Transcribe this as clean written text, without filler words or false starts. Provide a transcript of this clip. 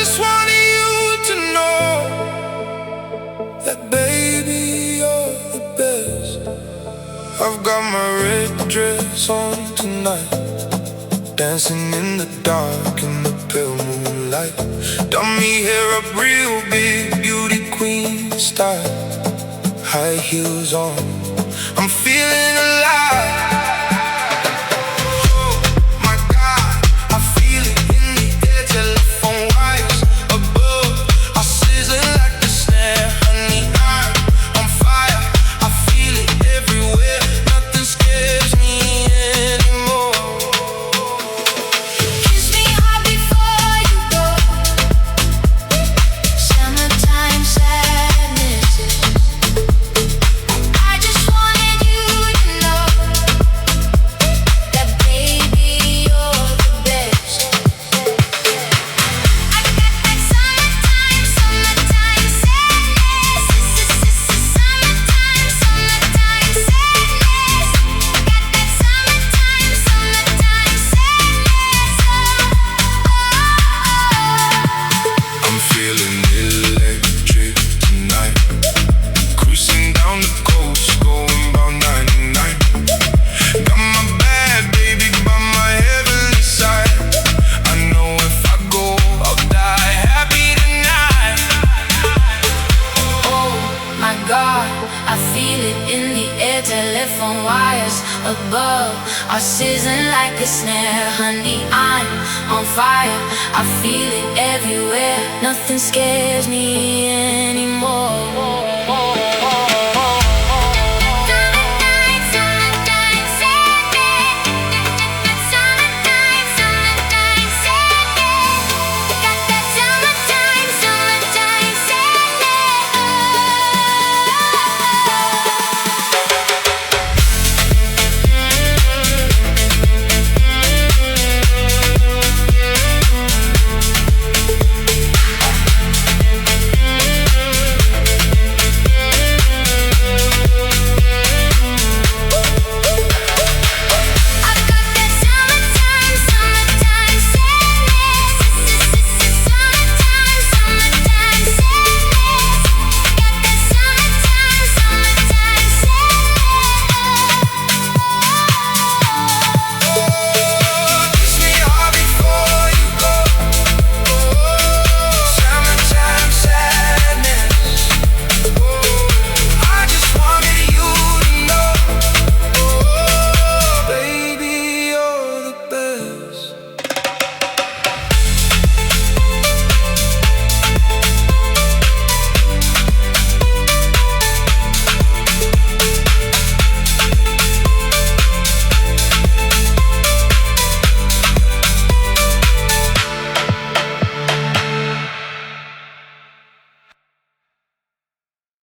just wanted you to know that baby, you're the best. I've got my red dress on tonight, dancing in the dark in the pale moonlight. Done me hair up real big, beauty queen style. High heels on, I'm feeling alive. Oh my God, I feel it in the air, telephone wires above are sizzling like a snare. Honey, I'm on fire, I feel it everywhere. Nothing scares me anymore. Kiss me hard before you go. Summertime sadness. I just wanted you to know that baby, you're the best. I got that summertime sadness. Summertime sadness. Got that summertime sadness. I'm feeling electric tonight, cruising down the coast, going about 99. Got my bad baby by my heavenly side. I know if I go, I'll die happy tonight. Oh my God, I feel it in the air. Telephone wires above are sizzling like a snare. Honey, I'm on fire, I feel it everywhere. Nothing scares me anymore.